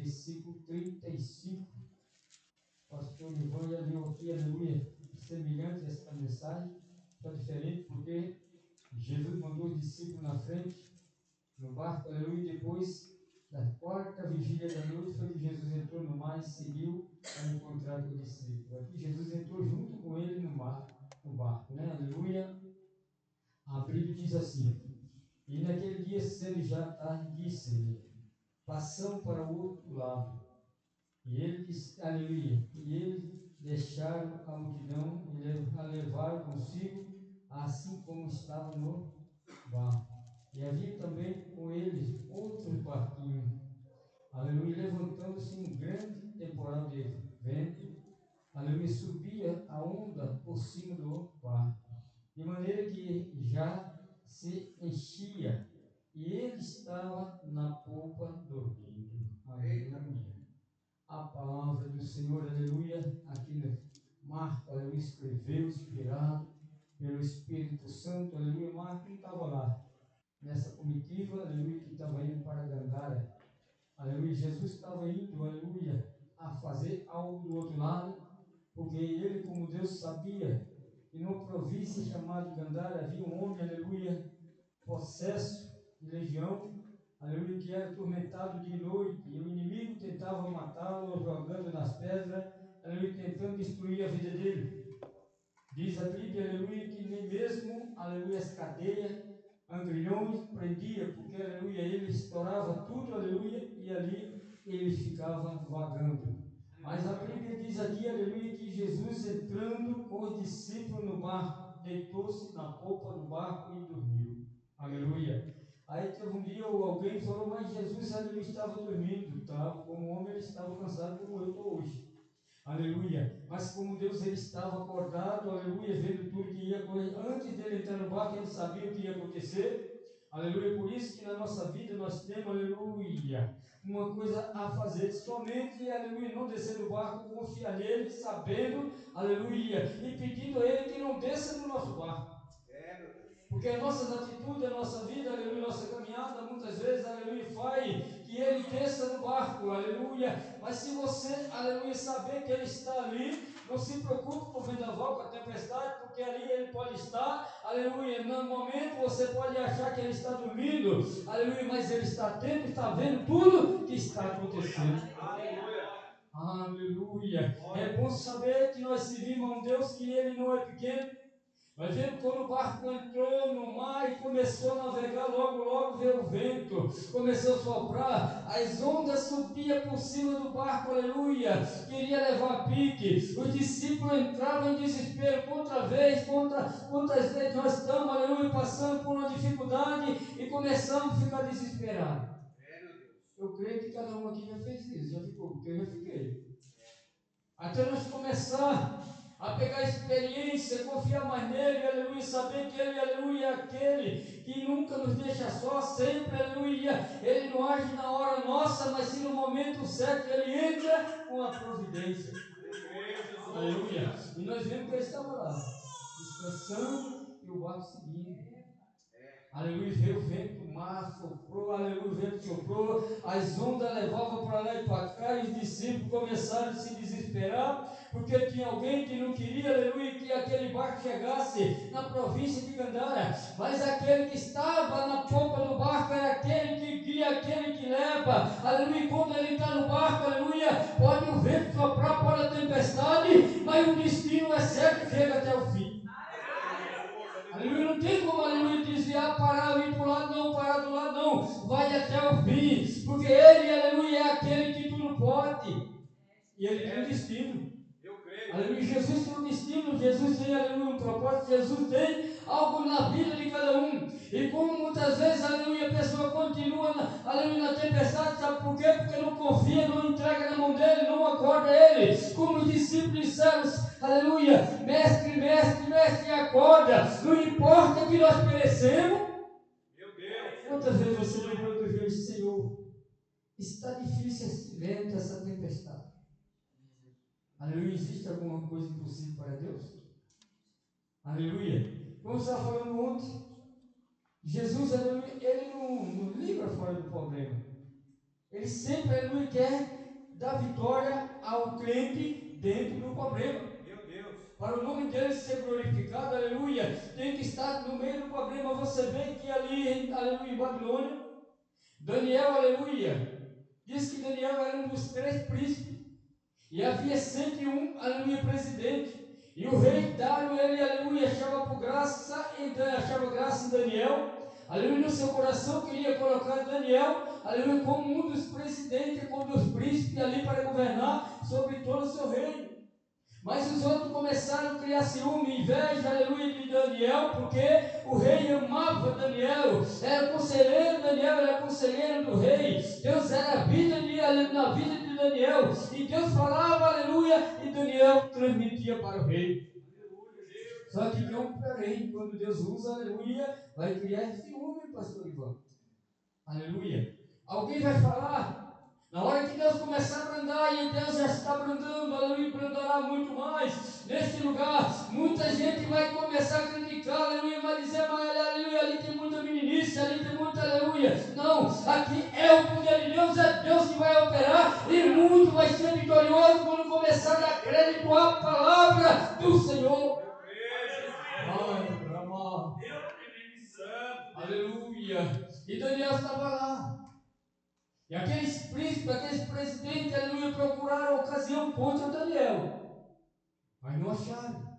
versículo 35. Pastor Ivan já leu aqui, aleluia, semelhante a essa mensagem, está diferente, porque Jesus mandou os discípulos na frente, no barco, aleluia, e depois da quarta vigília da noite foi que Jesus entrou no mar e seguiu para encontrar com o discípulo. Aqui Jesus entrou junto com ele no mar, no barco, né? Aleluia. A Bíblia diz assim: e naquele dia, sendo já tarde, disse-lhe: passamos para o outro lado. E ele disse, aleluia, e eles deixaram a multidão e a levaram consigo, assim como estava no barco. E havia também com eles outros barquinhos. Aleluia, levantando-se um grande temporal de vento. Aleluia, subia a onda por cima do barco, de maneira que já se enchia, e ele estava na popa dormindo. Aleluia. A palavra do Senhor, aleluia, aqui no Marco, aleluia, escreveu, inspirado pelo Espírito Santo, aleluia. Marco estava lá, nessa comitiva, aleluia, que estava indo para Gandara, aleluia. Jesus estava indo, aleluia, a fazer algo do outro lado, porque ele, como Deus, sabia que numa província chamada Gandara havia um homem, aleluia, possesso de legião, aleluia, que era atormentado de noite, e o inimigo tentava matá-lo, jogando nas pedras, aleluia, tentando destruir a vida dele. Diz a Bíblia, aleluia, que nem mesmo, aleluia, as cadeias, angrilhões prendia, porque, aleluia, ele estourava tudo, aleluia, e ali ele ficava vagando. Mas a Bíblia diz aqui, aleluia, que Jesus, entrando com os discípulos no barco, deitou-se na polpa do barco e dormiu. Aleluia. Aí teve um dia alguém falou, mas Jesus, aleluia, estava dormindo, tá? Como homem ele estava cansado, como eu estou hoje. Aleluia. Mas como Deus, ele estava acordado, aleluia, vendo tudo que ia acontecer. Antes dele entrar no barco, ele sabia o que ia acontecer. Aleluia. Por isso que na nossa vida nós temos, aleluia, uma coisa a fazer. Somente, aleluia, não descer do barco, confiar nele, sabendo, aleluia, e pedindo a ele que não desça do nosso barco. Porque as nossas atitudes, a nossa vida, aleluia, nossa caminhada, muitas vezes, aleluia, faz que ele desça do barco, aleluia. Mas se você, aleluia, saber que ele está ali, não se preocupe com o vendaval, com a tempestade, porque ali ele pode estar, aleluia. No momento você pode achar que ele está dormindo, aleluia, mas ele está atento, está vendo tudo que está acontecendo. Aleluia. É bom saber que nós servimos a um Deus que ele não é pequeno. Mas vendo quando o barco entrou no mar e começou a navegar, logo veio o vento, começou a soprar, as ondas subiam por cima do barco, aleluia, queria levar pique, os discípulos entravam em desespero, quantas vezes nós estamos, aleluia, passando por uma dificuldade e começamos a ficar desesperados. Eu creio que cada um aqui já fez isso, já ficou, porque eu já fiquei. Até nós começar a pegar experiência, confiar mais nele, aleluia, saber que ele, aleluia, é aquele que nunca nos deixa só, sempre, aleluia, ele não age na hora nossa, mas sim no momento certo, ele entra com a providência, aleluia, e nós vemos que ele estava lá, descansando e o barco seguindo. Aleluia, veio o vento, o mar soprou, aleluia, o vento soprou, as ondas levavam para lá e para cá, e os discípulos começaram a se desesperar, porque tinha alguém que não queria, aleluia, que aquele barco chegasse na província de Gandara, mas aquele que estava na popa do barco era aquele que guia, aquele que leva, aleluia, quando ele está no barco, aleluia, pode o vento soprar, pode a tempestade, mas o destino é certo, chega até o fim. Aleluia, não tem como, aleluia, desviar, parar, vir para o lado, não, parar do lado, não, vai até o fim, porque ele, aleluia, é aquele que tudo pode, e ele tem um destino. Aleluia, Jesus tem um destino, Jesus tem, aleluia, um propósito, Jesus tem algo na vida de cada um, e como muitas vezes, aleluia, a pessoa continua, aleluia, na tempestade, sabe por quê? Porque não confia, não entrega na mão dele, não acorda ele, como os discípulos disseram, aleluia, mestre, acorda, não importa que nós perecemos. Quantas vezes você lembrou do Deus, Senhor, está difícil esse vento, essa tempestade. Aleluia, existe alguma coisa impossível para Deus? Aleluia. Como você estava falando ontem, Jesus, aleluia, ele não livra fora do problema. Ele sempre, aleluia, quer dá vitória ao crente dentro do problema. Meu Deus. Para o nome dele ser glorificado, aleluia, tem que estar no meio do problema. Você vê que ali, aleluia, em Babilônia, Daniel, aleluia, diz que Daniel era um dos 3 príncipes, e havia sempre um, aleluia, presidente. E o rei Dário, ele, aleluia, achava graça em Daniel, aleluia, no seu coração queria colocar Daniel, aleluia, como um dos presidentes, como um dos príncipes ali para governar sobre todo o seu reino. Mas os outros começaram a criar ciúme, inveja, aleluia, de Daniel, porque o rei amava Daniel, era conselheiro, Daniel era conselheiro do rei, Deus era a vida na vida de Daniel, e Deus falava, aleluia, e Daniel transmitia para o rei. Só que tem um porém, quando Deus usa, aleluia, vai criar ciúme, pastor Ivan. Aleluia. Alguém vai falar, na hora que Deus começar a brandar, e Deus já está brandando, aleluia, brandará muito mais neste lugar, muita gente vai começar a criticar, aleluia, vai dizer, mas aleluia, ali tem muita meninice, ali tem muita aleluia. Não, aqui é o poder de Deus, é Deus que vai operar, e muito vai ser vitorioso quando começar a dar crédito à palavra do Senhor. Aleluia. E Daniel estava lá. E aqueles príncipes, aqueles presidentes, aleluia, procuraram a ocasião contra Daniel. Mas não acharam.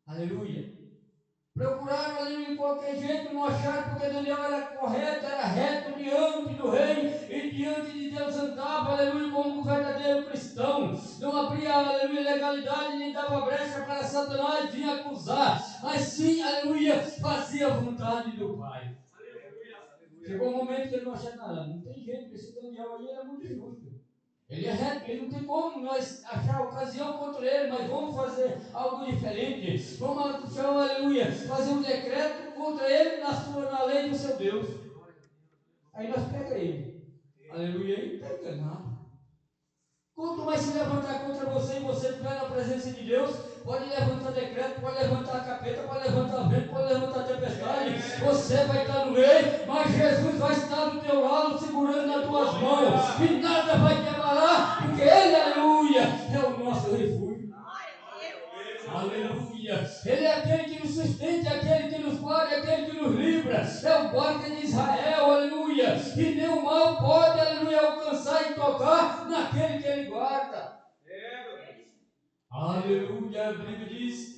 Aleluia. Procuraram ali de qualquer jeito, não acharam, porque Daniel era correto, era reto diante do rei e diante de Deus andava, aleluia, como um verdadeiro cristão. Não abria, aleluia, legalidade, nem dava brecha para Satanás vir acusar, mas sim, aleluia, fazia a vontade do Pai. Chegou um momento que ele não achava nada, não tem jeito, esse Daniel aí era muito justo. Ele é reto, ele não tem como nós achar ocasião contra ele, mas vamos fazer algo diferente. Vamos, aleluia, fazer um decreto contra ele na lei do seu Deus. Aí nós pega ele. Aleluia, ele não está enganado. Quanto mais se levantar contra você e você estiver na presença de Deus, pode levantar decreto, pode levantar a capeta, pode levantar vento, pode levantar tempestade. Você vai estar no meio, mas Jesus vai estar do teu lado, segurando nas tuas mãos. E nada vai te abalar, porque Ele, aleluia, é o nosso refúgio. Aleluia. Ele é aquele que nos sustenta, é aquele que nos guarda, é aquele que nos livra. É o guarda de Israel, aleluia. E nenhum mal pode, aleluia, alcançar e tocar naquele que ele guarda. Aleluia. A Bíblia diz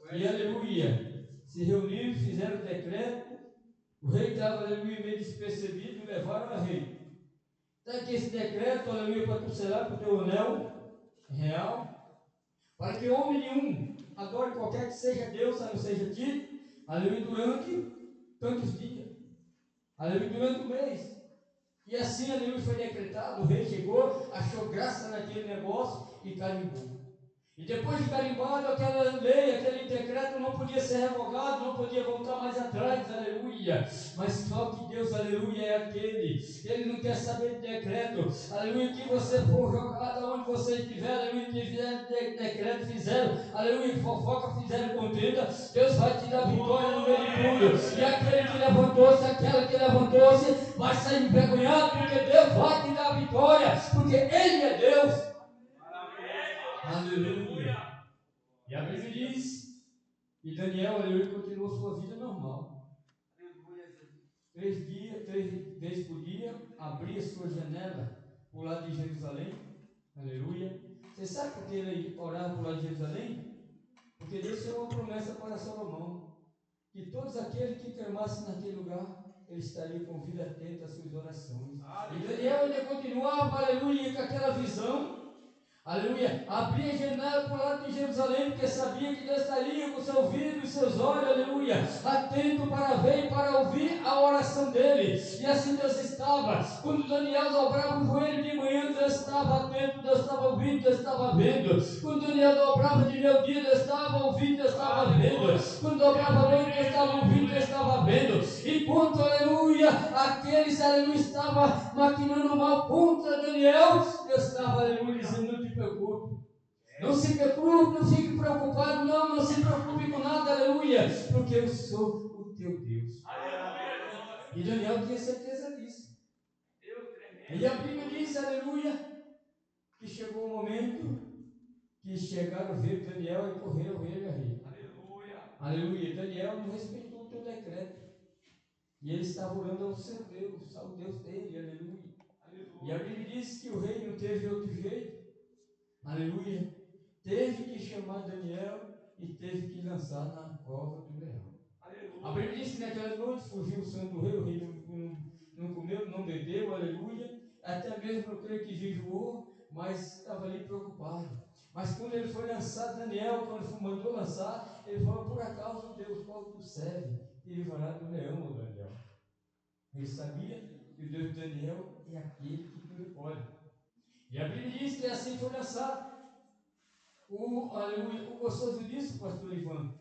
que, aleluia, se reuniram, fizeram o decreto. O rei estava, aleluia, meio despercebido e levaram a rei. Está aqui esse decreto, aleluia, para tu selar com o teu anel real, para que homem nenhum adore qualquer que seja Deus, a não seja tido, aleluia, durante tantos dias, aleluia, durante o mês. E assim, aleluia, foi decretado. O rei chegou, achou graça naquele negócio e carimbou. E depois de carimbado, aquela lei, aquele decreto não podia ser revogado, não podia voltar mais atrás, aleluia. Mas só que Deus, aleluia, é aquele. Ele não quer saber de decreto, aleluia, que você for jogado aonde você estiver, aleluia, que fizeram decreto, fizeram, aleluia, fofoca, fizeram contenda, Deus vai te dar vitória no meio de tudo. E aquele que levantou-se, aquela que levantou-se, vai sair envergonhado, porque Deus vai te dar vitória, porque Ele é Deus. Aleluia. E a Bíblia diz que Daniel, aleluia, continuou sua vida normal. 3 vezes por dia, abria sua janela para o lado de Jerusalém. Aleluia. Você sabe por que ele orava para o lado de Jerusalém? Porque Deus fez uma promessa para Salomão, que todos aqueles que clamassem naquele lugar, ele estaria com vida atenta às suas orações. E Daniel ainda continuava, aleluia, com aquela visão. Aleluia, abria a janela para o lado de Jerusalém, porque sabia que Deus estaria com seu ouvido e seus olhos, aleluia, atento para ver e para ouvir a oração dele. E assim Deus estava. Quando Daniel dobrava o joelho de manhã, Deus estava atento, Deus estava ouvindo, Deus estava vendo. Quando Daniel dobrava de meio-dia, Deus estava ouvindo, Deus estava vendo. Quando dobrava a noite, Deus estava ouvindo, Deus estava vendo. Enquanto, aleluia, aqueles, aleluia, estavam maquinando mal contra Daniel, Deus estava, aleluia, dizendo: não te preocupe, não se preocupe, não fique preocupado, não se preocupe com nada, aleluia, porque eu sou o teu Deus. E Daniel tinha certeza disso. E a Bíblia diz, aleluia, que chegou o momento que chegaram a ver Daniel e correram ele a rei. Aleluia. Daniel não respeitou o teu decreto. E ele estava orando ao seu Deus, ao Deus dele. Aleluia. E a Bíblia diz que o rei não teve outro jeito. Aleluia. Teve que chamar Daniel e teve que lançar na cova do leão. A Bíblia diz que naquela noite fugiu o santo rei, o rei não comeu, não bebeu, aleluia. Até mesmo eu creio que jejuou, mas estava ali preocupado. Mas quando ele foi lançar Daniel, quando mandou lançar, ele falou: por acaso Deus, qual tu serve, te livrará do leão, ô Daniel. Ele sabia que o Deus de Daniel é aquele que tudo pode. E a Bíblia diz que assim foi lançado. Aleluia, o gostoso disso, pastor Ivan,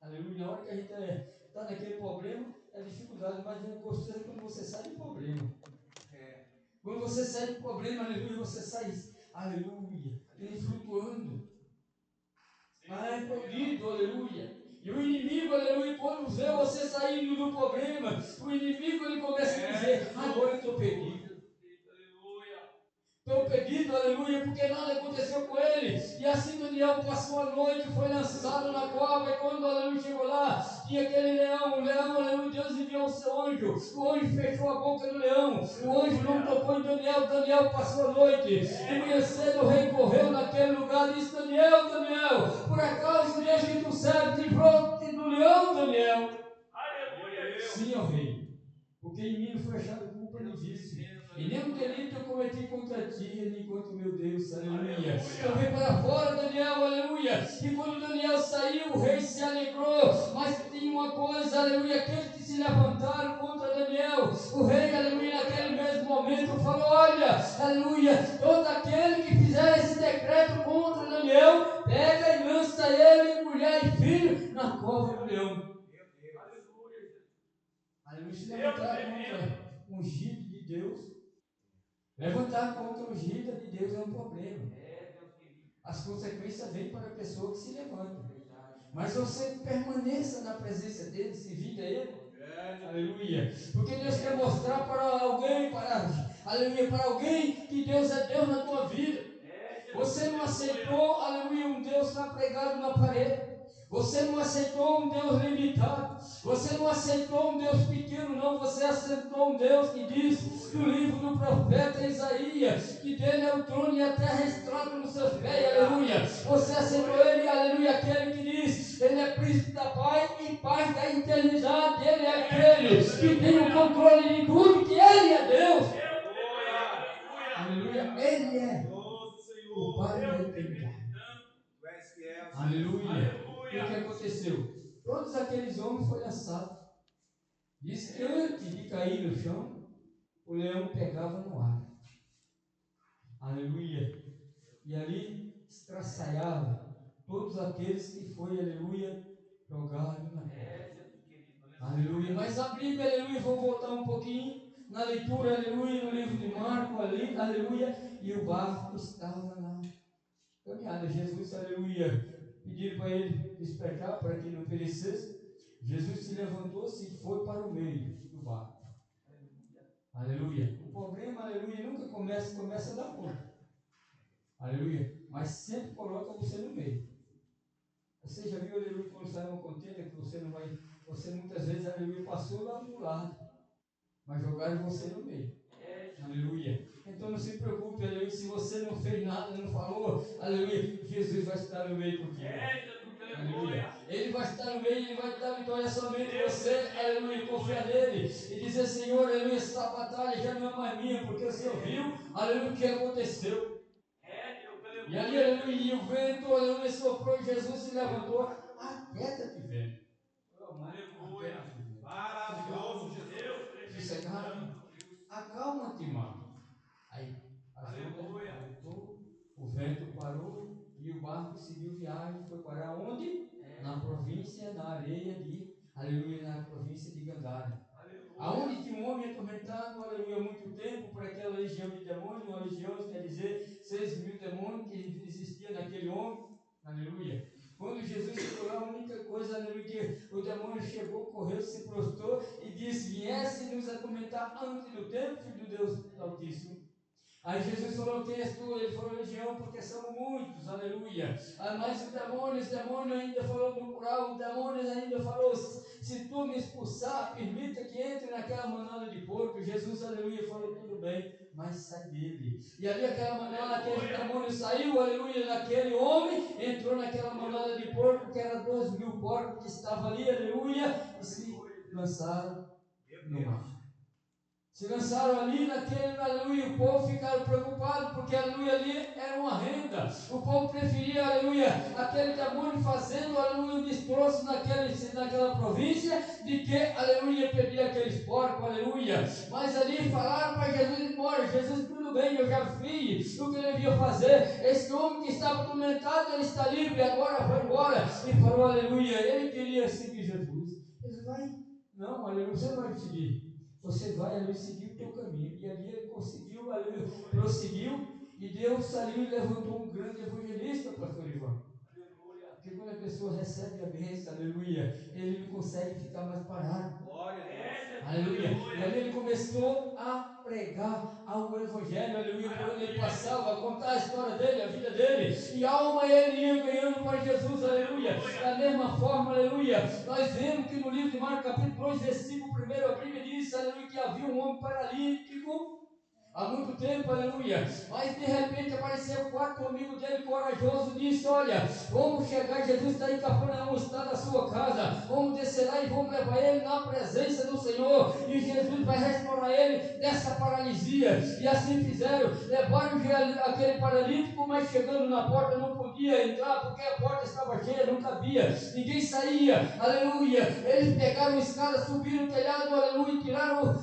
aleluia, na hora que a gente está naquele problema, é dificuldade, mas o gostoso é quando você sai do problema. Quando você sai do problema, aleluia, você sai, aleluia, flutuando. É proibido, aleluia. E o inimigo, aleluia, quando vê você saindo do problema, o inimigo ele começa a dizer: agora eu estou perdido. Estou perdido, aleluia, porque nada aconteceu com ele. E assim Daniel passou a noite, foi lançado na cova. E quando aleluia chegou lá, tinha aquele leão, o leão, aleluia, Deus enviou o seu anjo. O anjo fechou a boca do leão. O anjo não tocou em Daniel. Daniel passou a noite. De manhã cedo o rei correu naquele lugar e disse: Daniel, Daniel, por acaso o Deus que tu serve te livrou do leão, Daniel? Aleluia. Sim, ó rei, porque em mim não foi achado culpa nem vício. E nenhum delito eu cometi contra ti, nem contra o meu Deus, aleluia. Então vem para fora, Daniel, aleluia. E quando Daniel saiu, o rei se alegrou. Mas tem uma coisa, aleluia, aqueles que se levantaram contra Daniel, o rei, aleluia, naquele mesmo momento falou: olha, aleluia, todo aquele que fizer esse decreto contra Daniel, pega e lança ele, mulher e filho, na cova do leão. Aleluia, se levantar contra o ungido de Deus. Levantar contra o ungido de Deus é um problema. As consequências vêm para a pessoa que se levanta. Mas você permaneça na presença dele, se vida ele. Aleluia. Porque Deus quer mostrar para alguém, aleluia, para alguém que Deus é Deus na tua vida. Você não aceitou, aleluia, um Deus que está pregado na parede. Você não aceitou um Deus limitado. Você não aceitou um Deus pequeno, não. Você aceitou um Deus que diz no livro do profeta Isaías que dele é o trono e a terra estrada nos seus pés. Aleluia. Você aceitou ele, aleluia, aquele que diz: ele é príncipe da paz e paz da eternidade. Ele é aquele que tem o controle de tudo, que ele é Deus. Aleluia. Ele é o Pai da eternidade. Aleluia. O que aconteceu? Todos aqueles homens foram lançados. Diz que antes de cair no chão, o leão pegava no ar. Aleluia. E ali estraçaiava todos aqueles que foi, aleluia, jogados na terra. Aleluia. Mas a Bíblia, aleluia, vou voltar um pouquinho na leitura, aleluia, no livro de Marcos, ali, aleluia, e o barco estava na caminhada. Jesus, aleluia, pediram para ele despertar para que não perecesse. Jesus se levantou-se e foi para o meio do barco. Aleluia. O problema, aleluia, nunca começa da ponta. Aleluia. Mas sempre coloca você no meio. Você já viu, aleluia, quando sai uma contenda que você não vai, você muitas vezes, aleluia, passou lá do lado, mas jogaram você no meio. Aleluia. Então não se preocupe, aleluia, se você não fez nada, não falou, aleluia, Jesus vai estar no meio contigo. Aleluia. Ele vai estar no meio, ele vai dar vitória somente você, aleluia, confia nele e dizer: Senhor, aleluia, essa batalha já não é mais minha, porque o Senhor viu, aleluia, o que aconteceu. E ali, aleluia, e o vento, aleluia, soprou e Jesus se levantou. Aquieta-te, vento. Aleluia. Maravilhoso, Jesus. Sossegado. Acalma-te, irmão. Aí, as ondas voltou, o vento parou e o barco seguiu viagem. Foi parar onde? Na província, na areia de, aleluia, na província de Gadara. Aonde tinha um homem atormentado, aleluia, há muito tempo, por aquela legião de demônios, uma legião, quer dizer, 6.000 demônios que existia naquele homem, aleluia. Quando Jesus chegou lá, a única coisa, aleluia, que o demônio chegou, correu, se prostrou e disse: viesse nos atormentar antes do tempo, filho do Deus Altíssimo. Aí Jesus falou: quem és tu? Ele falou: legião, porque são muitos, aleluia. Mas o demônio ainda falou no plural, o demônio ainda falou: se tu me expulsar, permita que entre naquela manada de porco. Jesus, aleluia, falou: tudo bem, mas sai dele. E ali aquela manada, aquele demônio saiu, aleluia, daquele homem, entrou naquela manada de porco, que era 2.000 porcos que estavam ali, aleluia, e se lançaram no mar. Se lançaram ali naquele, aleluia, o povo ficaram preocupado, porque, aleluia, ali era uma renda. O povo preferia, aleluia, aquele demônio fazendo, aleluia, um destroço naquela província, de que, aleluia, pedir aqueles porcos, aleluia. Mas ali falaram para Jesus ir embora. Jesus, tudo bem, eu já fiz o que eu devia fazer. Esse homem que estava atormentado, ele está livre, agora foi embora. E falou, aleluia, ele queria seguir Jesus. Jesus vai, não, aleluia, você não vai seguir. Você vai ali seguir o teu caminho. E ali ele conseguiu, ali prosseguiu, e Deus saiu e levantou um grande evangelista, pastor Ivan. Porque quando a pessoa recebe a bênção, aleluia, ele não consegue ficar mais parado. Glória a Deus. Aleluia. E ali ele começou a pregar ao evangelho, aleluia, por onde ele passava, a contar a história dele, a vida dele, e alma ele ia ganhando para Jesus, aleluia. Da mesma forma, aleluia, nós vemos que no livro de Marcos, capítulo 2, versículo 1, a Bíblia diz, aleluia, que havia um homem paralítico há muito tempo, aleluia, mas de repente apareceu 4 amigos dele corajoso, disse, olha, vamos chegar, Jesus está em Cafarnaum, está na sua casa, vamos descer lá e vamos levar ele na presença do Senhor, e Jesus vai restaurar ele dessa paralisia. E assim fizeram, levaram aquele paralítico, mas chegando na porta não podia entrar, porque a porta estava cheia, não cabia, ninguém saía, aleluia. Eles pegaram a escada, subiram o telhado, aleluia,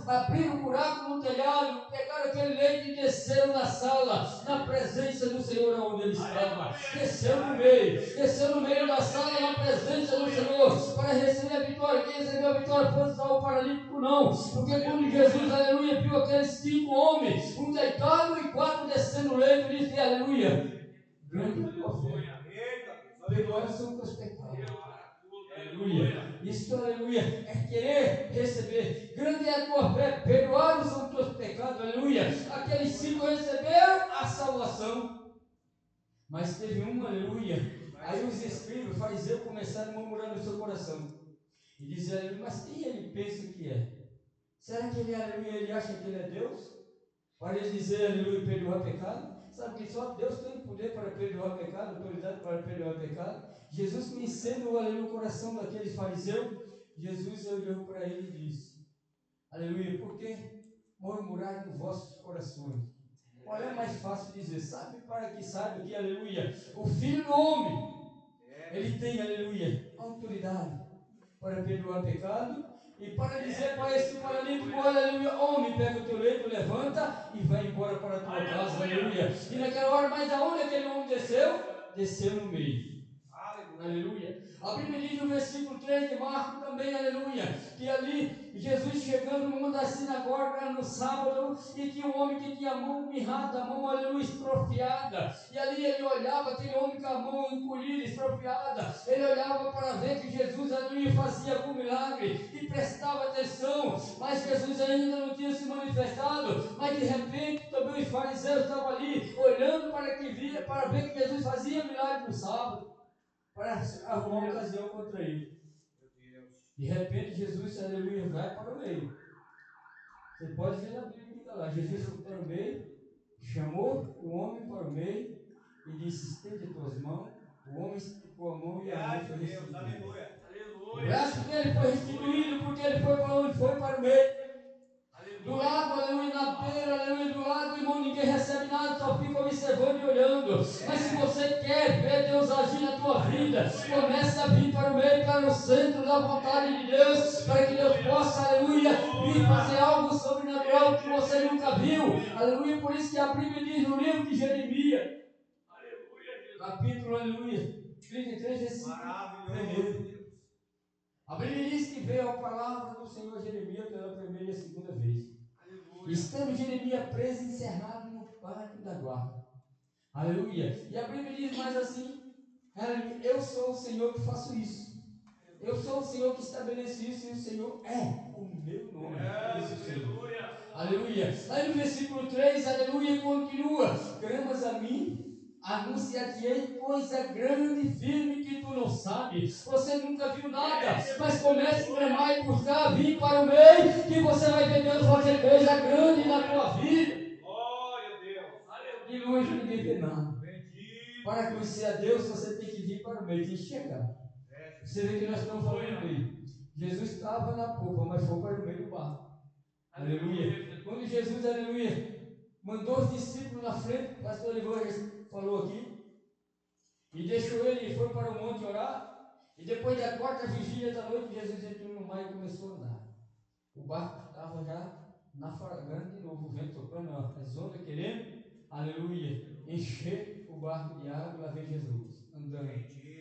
abriram um buraco no telhado, pegaram aquele leite e desceram na sala, na presença do Senhor onde ele estava. Desceu no meio da sala, na presença do Senhor, para receber a vitória. Quem recebeu a vitória foi só o paralítico, não, porque quando Jesus, aleluia, viu aqueles 5 homens, um deitado e 4 descendo o leito, ele disse, aleluia, grande é a tua fé, perdoados são os teus pecados. Aleluia. Isso, aleluia, é querer receber. Grande é a tua fé, perdoados são os teus pecados, aleluia. Aqueles 5 receberam a salvação, mas teve um, aleluia. Aí os escribas, fariseus, começaram a murmurar no seu coração e dizer, aleluia, mas quem ele pensa que é? Será que ele, aleluia, ele acha que ele é Deus? Para ele dizer, aleluia, perdoar pecado? Sabe que só Deus tem poder para perdoar pecado, autoridade para perdoar pecado? Jesus, conhecendo, aleluia, o coração daqueles fariseus, Jesus olhou para ele e disse, aleluia, por que murmurar nos vossos corações? Olha, é mais fácil dizer, sabe, para que saiba que, aleluia, o Filho do Homem, ele tem, aleluia, autoridade para perdoar pecado, e para dizer para esse paralítico, aleluia, homem, pega o teu leito, levanta e vai embora para a tua casa, aleluia. E naquela hora, mas aonde aquele homem desceu? Desceu no meio. Aleluia. A Bíblia diz no versículo 3 de Marcos também, aleluia, que ali Jesus chegando numa das sinagogas no sábado, e que um homem que tinha a mão mirrada, a mão, aleluia, estrofiada, e ali ele olhava, aquele homem com a mão encolhida, estrofiada, ele olhava para ver que Jesus, aleluia, fazia algum milagre, e prestava atenção, mas Jesus ainda não tinha se manifestado. Mas de repente também os fariseus estavam ali, olhando para ver que Jesus fazia milagre no sábado, para arrumar uma ocasião contra ele. De repente Jesus, aleluia, vai para o meio. Você pode ver na Bíblia que está lá. Jesus foi para o meio, chamou o homem para o meio e disse, estende tuas mãos. O homem esticou a mão e a mão foi restituída. O braço dele foi restituído porque ele foi para onde? Foi para o meio. Do lado, aleluia, na beira, aleluia, do lado, irmão, ninguém recebe nada, só fica observando e olhando. Mas se você quer ver Deus agir na tua vida, começa a vir para o meio, para o centro da vontade de Deus, para que Deus possa, aleluia, vir fazer algo sobrenatural que você nunca viu. Aleluia, por isso que a Bíblia diz no livro de Jeremias, capítulo, aleluia, 33, versículo 1. A Bíblia diz que veio a palavra do Senhor Jeremias pela primeira e segunda vez. Estando Jeremias preso e encerrado no pátio da guarda. Aleluia. E a Bíblia diz mais assim, eu sou o Senhor que faço isso. Eu sou o Senhor que estabelece isso, e o Senhor é o meu nome. Diz o Senhor. Aleluia. Aí no versículo 3, aleluia, continua. Clamas a mim, anunciar-te-ei coisa grande e firme que tu não sabes. Você nunca viu nada, mas comece a clamar e buscar, vir para o meio, que você vai ver Deus fazer coisa grande na tua vida. Glória a Deus. De longe ninguém vê nada. Para conhecer a Deus, você tem que vir para o meio, tem que chegar. Você vê que nós estamos falando do meio. Jesus estava na popa, mas foi para o meio do barco. Aleluia. Quando Jesus, aleluia, mandou os discípulos na frente, o pastor Oliveira falou aqui, e deixou ele e foi para o monte orar, e depois da quarta vigília da noite, Jesus entrou no mar e começou a andar. O barco estava já naufragando de novo, o vento soprando, as ondas querendo, aleluia, encher o barco de água, e lá vem Jesus andando.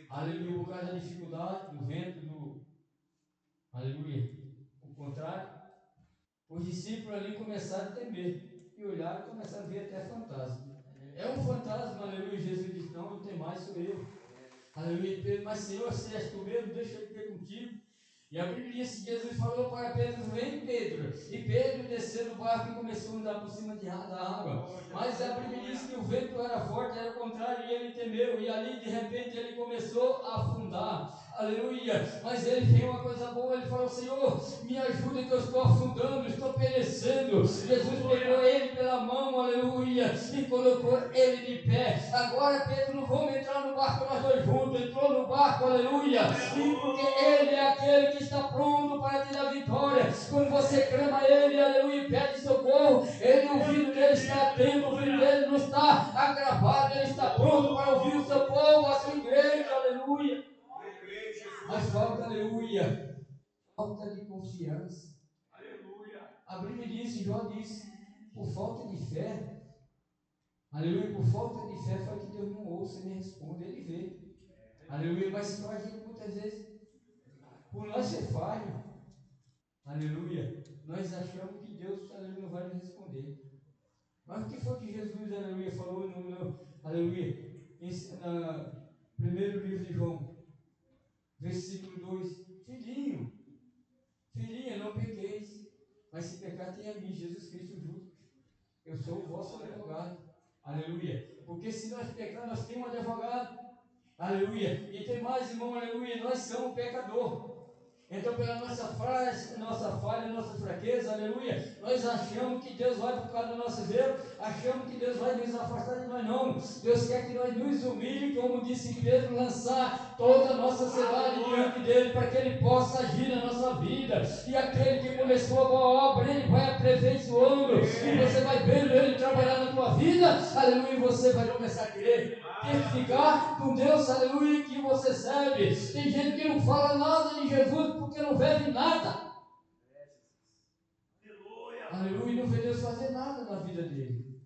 Aleluia, por causa da dificuldade, do vento, aleluia, o contrário, os discípulos ali começaram a temer, e olharam e começaram a ver até fantasma. É um fantasma, aleluia, Jesus disse, não tem mais, sou eu. Aleluia, Pedro, mas Senhor, se és tu mesmo, deixa eu ter contigo. E a Bíblia diz que Jesus falou para Pedro, vem Pedro. E Pedro desceu do barco e começou a andar por cima da água. Mas a Bíblia diz que o vento era forte, era o contrário, e ele temeu. E ali de repente ele começou a afundar. Aleluia. Mas ele fez uma coisa boa, ele falou, Senhor, me ajuda que eu estou afundando, estou perecendo. Jesus pegou ele pela mão, aleluia, e colocou ele de pé. Agora Pedro, não vamos entrar no barco nós dois juntos. Entrou no barco, aleluia. E porque ele é aquele que está pronto para te dar vitória. Quando você clama a ele, aleluia, e pede socorro, ele, o ouvido dele está atento, o ouvido dele não está agravado, ele está pronto para ouvir o seu povo, a sua igreja, aleluia. Mas falta, aleluia, falta de confiança. Aleluia. A Bíblia diz, Jó disse, por falta de fé, aleluia, por falta de fé foi que Deus não ouça e nem responde, ele vê. Aleluia, mas para a gente muitas vezes, por nós ser falho, aleluia, nós achamos que Deus, aleluia, não vai nos responder. Mas o que foi que Jesus, aleluia, falou no aleluia, no primeiro livro de João, versículo 2, filhinho, filhinha, não pequeis, mas se pecar tem a mim, Jesus Cristo justo. Eu sou o vosso advogado, aleluia, porque se nós pecar, nós temos um advogado, aleluia, e tem mais, irmão, aleluia, nós somos pecador. Então, pela nossa falha, nossa fraqueza, aleluia, nós achamos que Deus vai, por causa do nosso erro, achamos que Deus vai nos afastar de nós. Não, Deus quer que nós nos humilhe, como disse Pedro, lançar toda a nossa sociedade diante dele, para que ele possa agir na nossa vida. E aquele que começou a boa obra, ele vai aperfeiçoando, e você vai vendo ele trabalhar na tua vida, aleluia, e você vai começar a querer testificar com Deus, aleluia, que você serve. Tem gente que não fala nada de Jesus porque não vive nada. Aleluia, não vê Deus fazer nada na vida dele.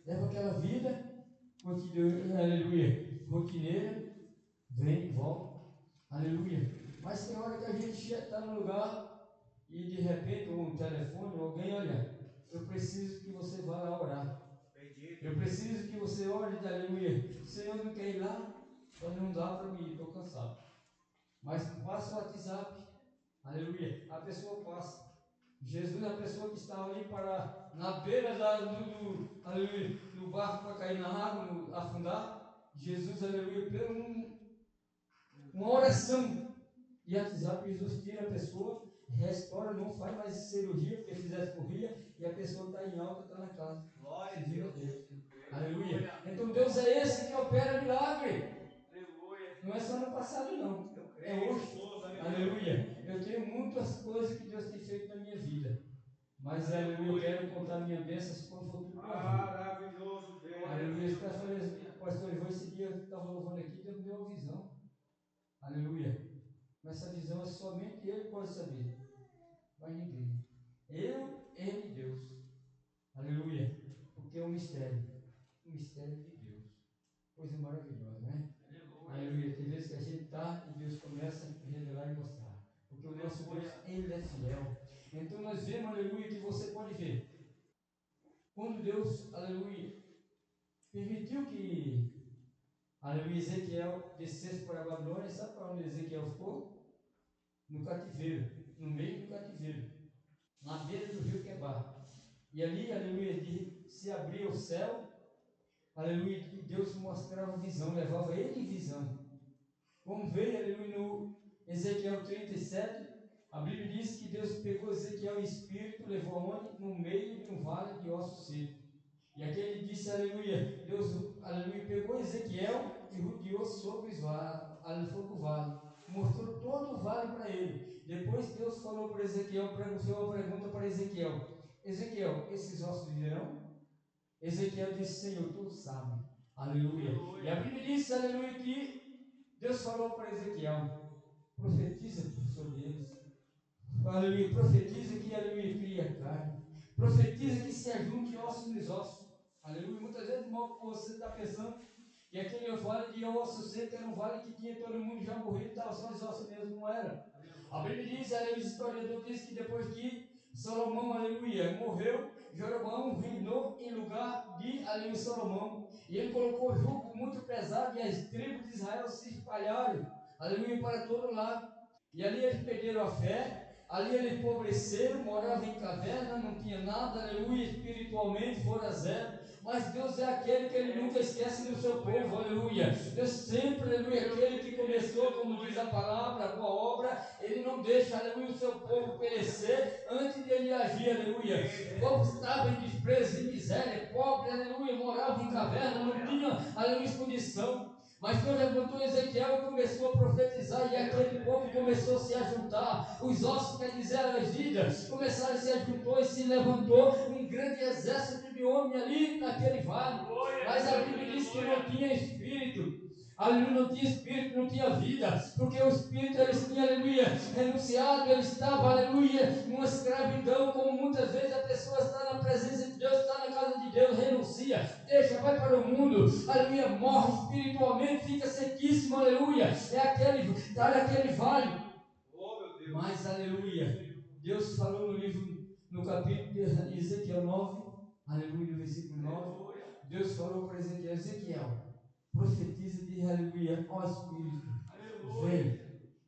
Leva aquela vida, aleluia, rotineira, vem e volta. Aleluia. Mas tem hora que a gente está no lugar e de repente um telefone, alguém, olha, eu preciso que você vá lá orar. Eu preciso que você ore, aleluia. O Senhor não quer ir lá, mas não dá para mim, estou cansado. Mas passa o WhatsApp, aleluia. A pessoa passa. Jesus é a pessoa que estava ali na beira aleluia, do barco para cair na água, afundar. Jesus, aleluia, pelo uma oração de WhatsApp, Jesus tira a pessoa, restaura, não faz mais cirurgia, porque fizesse corria, e a pessoa está em alta, está na casa. Glória a Deus. Aleluia. Então Deus é esse que opera milagre. Não é só no passado, não. É hoje. Aleluia. Eu tenho muitas coisas que Deus tem feito na minha vida. Mas, aleluia, eu quero contar minha bênção quando for tudo para mim. Maravilhoso Deus. Aleluia. O pastor Ivan, esse dia eu estava louvando aqui, Deus me deu uma visão. Aleluia. Mas essa visão é somente Ele pode saber. Mas ninguém. Eu, Ele e Deus. Aleluia. Porque é um mistério. Um mistério de Deus. Coisa maravilhosa, né? Aleluia. Tem vezes que a gente está e Deus começa a revelar e mostrar. Porque o nosso Deus, Ele é fiel. Então nós vemos, aleluia, que você pode ver. Quando Deus, aleluia, permitiu que, aleluia, Ezequiel descesse para a Babilônia, sabe para onde Ezequiel ficou? No cativeiro, no meio do cativeiro, na beira do rio Quebar. E ali, aleluia, se abria o céu, aleluia, e Deus mostrava visão, levava ele visão. Como veio, aleluia, no Ezequiel 37, a Bíblia diz que Deus pegou Ezequiel em espírito, levou aonde? No meio de um vale de ossos secos. E aqui ele disse, aleluia, Deus, aleluia, pegou Ezequiel e rodeou sobre os vales, o vale, mostrou todo o vale para ele. Depois Deus falou para Ezequiel, fez uma pergunta para Ezequiel: Ezequiel, esses ossos viverão? Ezequiel disse, Senhor, tu sabe, aleluia. E a Bíblia diz, aleluia, que Deus falou para Ezequiel: profetiza sobre eles, aleluia, profetiza que, aleluia, cria carne, profetiza que se ajunte ossos nos ossos. Aleluia. Muitas vezes, irmão, você está pensando que aquele vale de ossos seco era um vale que tinha todo mundo já morrido, estava só os ossos mesmo, não era. A Bíblia diz, aleluia, o historiador diz que depois que Salomão, aleluia, morreu, Jeroboão reinou em lugar de, aleluia, Salomão, e ele colocou jugo muito pesado, e as tribos de Israel se espalharam, aleluia, para todo lado. E ali eles perderam a fé. Ali eles empobreceram, moravam em caverna, não tinha nada, aleluia, espiritualmente fora zero. Mas Deus é aquele que Ele nunca esquece do seu povo, aleluia. Deus sempre, aleluia, aquele que começou, como diz a palavra, a boa obra, Ele não deixa, aleluia, o seu povo perecer antes de Ele agir, aleluia. O povo estava em desprezo, em miséria, pobre, aleluia, morava em caverna, não tinha, aleluia, condição. Mas Deus levantou Ezequiel e começou a profetizar, e aquele povo começou a se ajuntar. Os ossos, quer dizer, as vidas, começaram a se ajuntar e se levantou um grande exército de homens ali naquele vale. Mas a Bíblia diz que não tinha espírito. Aleluia, não tinha espírito, não tinha vida, porque o espírito eles tinham, aleluia, renunciado, ele estava, aleluia, numa escravidão, como muitas vezes a pessoa está na presença de Deus, está na casa de Deus, renuncia, deixa, vai para o mundo, aleluia, morre espiritualmente, fica sequíssimo, aleluia, é aquele, está naquele vale. Mas, aleluia, Deus falou no livro, no capítulo de Ezequiel 9, aleluia, no versículo 9, Deus falou para Ezequiel: Ezequiel, profetiza de aleluia, ó Espírito, vem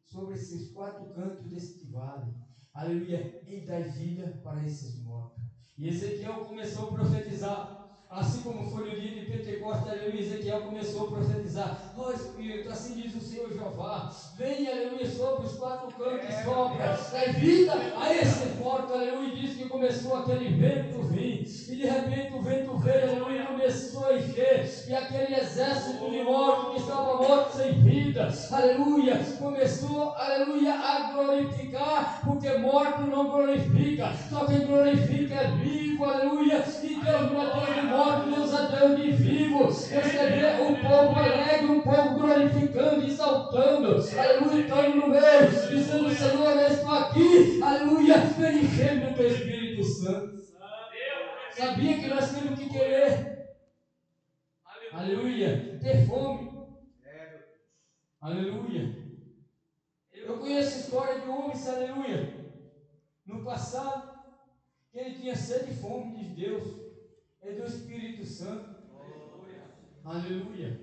sobre esses quatro cantos deste vale, aleluia, e dá vida para esses mortos. E Ezequiel começou a profetizar. Assim como foi no dia de Pentecostes, aleluia, Ezequiel começou a profetizar: ó Espírito, assim diz o Senhor Jeová, vem, aleluia, sobre os quatro cantos e sopra, dá vida a esse morto, aleluia. Diz que começou aquele vento vir, e de repente o vento veio, aleluia, começou a encher, e aquele exército de mortos que estava morto sem vida, aleluia, começou, aleluia, a glorificar, porque morto não glorifica, só quem glorifica é vivo, aleluia. E Deus não é Deus de morto, Deus é Deus de vivo. Você vê um povo alegre, um povo glorificando, exaltando, aleluia, estando no meio, dizendo: Senhor, eu estou aqui, aleluia, vem encher-me do teu Espírito Santo. Sabia que nós temos que querer, aleluia, ter fome, aleluia. Eu conheço a história de homens, aleluia, no passado, que ele tinha sede e fome de Deus, é do Espírito Santo, aleluia.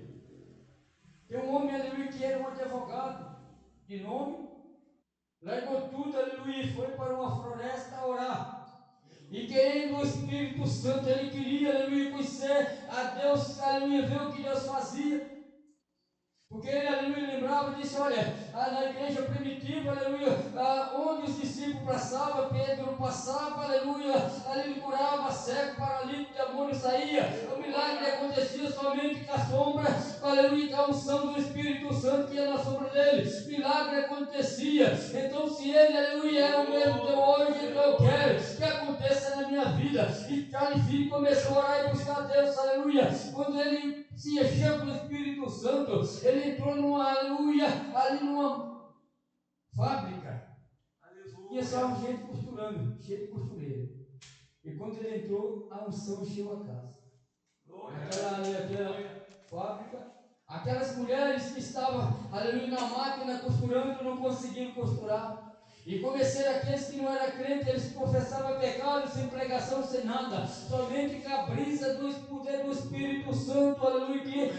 Tem um homem, aleluia, que era um advogado de nome, largou tudo, aleluia, e foi para uma floresta orar. E querendo o Espírito Santo, ele queria, aleluia, conhecer a Deus, aleluia, ver o que Deus fazia. Porque ele, aleluia, lembrava e disse: olha, na igreja primitiva, aleluia, onde os discípulos passavam, Pedro passava, aleluia, ali ele curava cego, paralítico, demônio saía, o milagre acontecia somente com a sombra, aleluia, com a unção do Espírito Santo que ia na sombra dele, milagre acontecia. Então, se ele, aleluia, é o mesmo de hoje, então eu quero que aconteça na minha vida. E Charles Finney começou a orar e buscar a Deus, aleluia. Quando ele se encheu do Espírito Santo, ele entrou numa, aleluia, ali numa fábrica, tinha só gente costurando, cheio de costureira. E quando ele entrou, a unção encheu a casa. Aquela fábrica, aquelas mulheres que estavam, aleluia, na máquina costurando, não conseguiam costurar. E comeceram aqueles que não eram crentes, eles confessavam pecado sem pregação, sem nada, somente com a brisa do poder do Espírito Santo, aleluia, que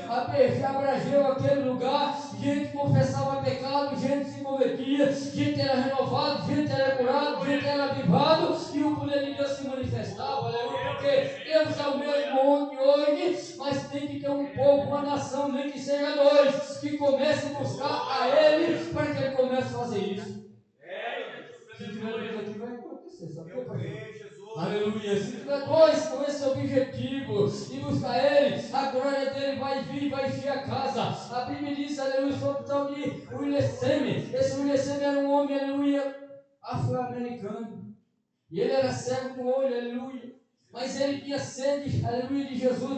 abrangeu aquele lugar. Gente confessava pecado, gente se convertia, gente era renovada, gente era curada, gente era avivado e o poder de Deus se manifestava, aleluia, porque Deus é o mesmo ontem, hoje, mas tem que ter um povo, uma nação, nem que seja dois, que comece a buscar a Ele, para que Ele comece a fazer isso. Se tiver dois aqui, vai acontecer, sabe? Aleluia. Se tiver dois com esse objetivo e buscar Ele, a glória dele vai vir, vai encher a casa. A Bíblia diz, aleluia, sobre o tal de William Seme. Esse William Seme era um homem, aleluia, afro-americano. E ele era cego do olho, aleluia. Mas ele tinha sede, aleluia, de Jesus,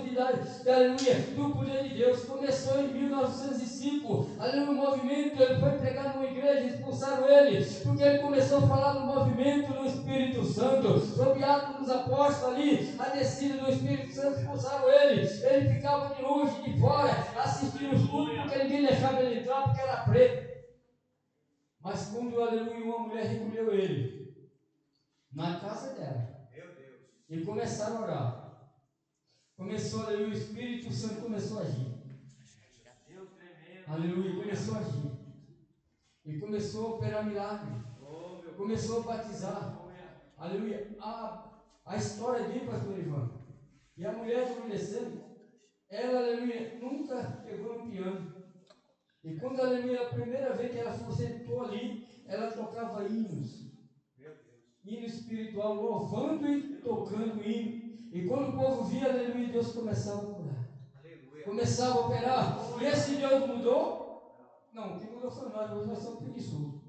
aleluia, do poder de Deus. Começou em 1905, aleluia, o movimento. Ele foi pregar numa igreja, expulsaram ele, porque ele começou a falar do movimento do Espírito Santo, sobre Atos dos Apóstolos ali, a descida do Espírito Santo, expulsaram ele. Ele ficava de longe, de fora, assistindo os cultos, porque ninguém deixava ele entrar, porque era preto. Mas quando, aleluia, uma mulher recolheu ele na casa dela, e começaram a orar. Começou, aleluia, o Espírito Santo começou a agir. Aleluia, começou a agir. E começou a operar milagres. Começou a batizar. Aleluia. A história de pastor Ivan. E a mulher do Wilson, ela, aleluia, nunca pegou no piano. E quando, aleluia, a primeira vez que ela sentou ali, ela tocava hinos. Hino espiritual, louvando e tocando hino. E quando o povo via, aleluia, Deus começava a curar. Começava a operar. E esse Deus mudou? Não, o que mudou foi nós. Hoje nós somos preguiçosos.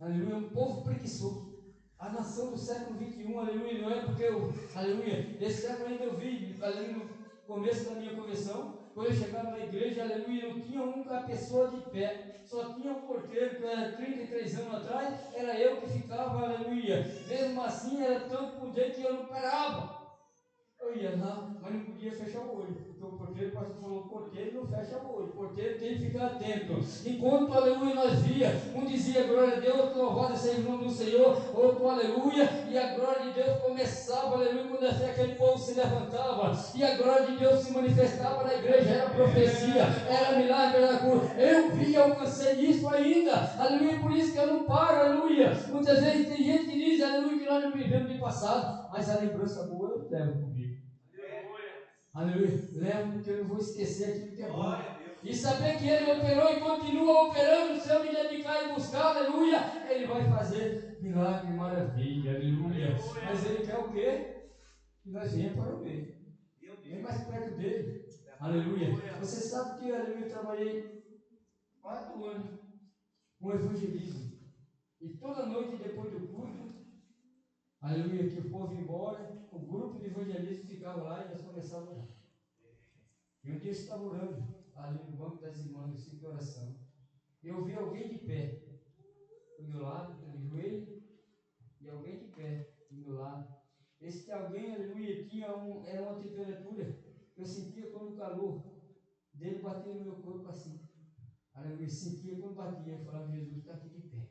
Aleluia, um povo preguiçoso. A nação do século XXI, aleluia, não é porque eu, aleluia, desse século ainda eu vi, aleluia, no começo da minha conversão, quando eu chegava na igreja, aleluia, não tinha uma pessoa de pé, só tinha um porteiro, que era 33 anos atrás, era eu que ficava, aleluia. Mesmo assim, era tanto poder que eu não parava. Eu ia lá, mas não podia fechar o olho, porque o porteiro, o pastor falou, o porteiro não fecha o olho, o porteiro tem que ficar atento. Enquanto, aleluia, nós via, um dizia, glória a Deus, louvado seja o nome do Senhor, outro, aleluia, e a glória de Deus começava, aleluia, quando aquele povo se levantava, e a glória de Deus se manifestava na igreja, era profecia, era milagre, era cura. Eu vi, eu alcancei isso ainda, aleluia, por isso que eu não paro, aleluia. Muitas vezes tem gente que diz, aleluia, que nós não vivemos de passado, mas a lembrança boa eu levo comigo. Aleluia, levo, porque eu não vou esquecer aquilo que é bom. E saber que Ele operou e continua operando, se eu me dedicar e buscar, aleluia, Ele vai fazer milagre, maravilha, aleluia. Mas Ele quer o quê? Que nós venhamos para o meio, bem mais perto dele, aleluia. Você sabe que, aleluia, eu trabalhei 4 anos com evangelismo. E toda noite depois do culto, aleluia, que o povo ia embora, o grupo de evangelistas ficava lá e nós começávamos a orar. E um dia eu estava orando ali no banco das irmãs, no ciclo de oração. E eu vi alguém de pé do meu lado, no joelho, e alguém de pé do meu lado. Esse alguém, aleluia, era uma temperatura que eu sentia quando o calor dele batia no meu corpo assim. Aleluia, sentia quando batia, eu falava, Jesus está aqui de pé.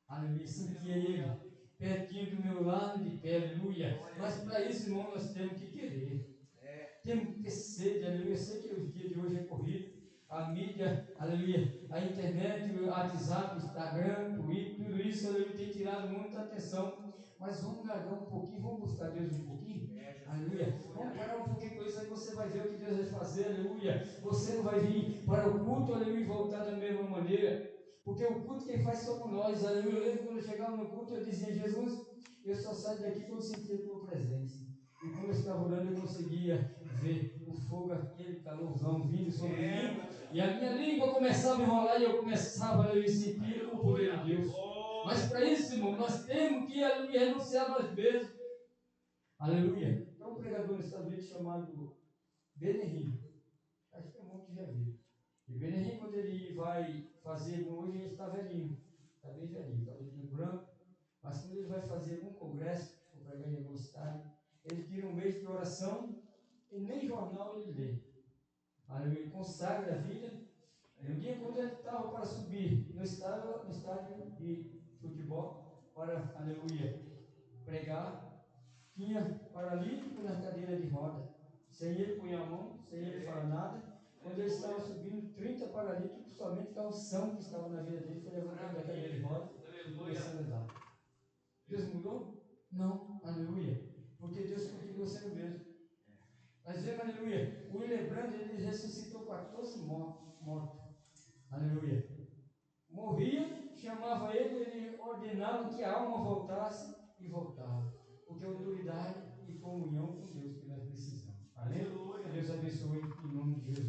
Aleluia, sentia ele pertinho do meu lado de pé, aleluia. Mas para isso, irmão, nós temos que querer. Temos que ter sede, aleluia. Eu sei que o dia de hoje é corrido. A mídia, aleluia, a internet, o WhatsApp, o Instagram, o Twitter, tudo isso, aleluia, tem tirado muita atenção. Mas vamos largar um pouquinho, vamos buscar Deus um pouquinho, aleluia. Vamos parar um pouquinho com isso, aí você vai ver o que Deus vai fazer, aleluia. Você não vai vir para o culto, aleluia, e voltar da mesma maneira. Porque o culto quem faz somos nós, aleluia. Eu lembro quando eu chegava no culto, eu dizia, Jesus, eu só saio daqui quando sentir a tua presença. E quando eu estava orando, eu conseguia ver o fogo, aquele calorzão vindo sobre mim. E a minha língua começava a enrolar e eu começava a sentir o poder de Deus. Mas para isso, irmão, nós temos que, aleluia, renunciar a nós mesmos. Aleluia. Tem um pregador nos Estados Unidos chamado Benerim. Acho que é um monte já viu. E Benerim, quando ele vai fazer, hoje ele está velhinho. Está bem velhinho, cabelinho branco. Mas quando ele vai fazer algum congresso, ou pregar em algum estádio, ele tira um mês de oração e nem jornal ele lê. Aleluia, ele consagra a vida. E um dia, quando ele estava para subir no estádio de futebol, para, aleluia, pregar, tinha paralítico na cadeira de roda, sem ele pôr a mão, sem ele falar nada. Quando ele estava subindo, 30 paralíticos, somente a unção que estava na vida dele foi levantando da cadeira de roda e começando a andar. Deus mudou? dizendo, aleluia, o Hildebrand, ele ressuscitou 14 mortos. Aleluia. Morria, chamava ele ordenava que a alma voltasse e voltava. Porque autoridade e comunhão com Deus que nós precisamos. Aleluia. Deus abençoe em nome de Jesus.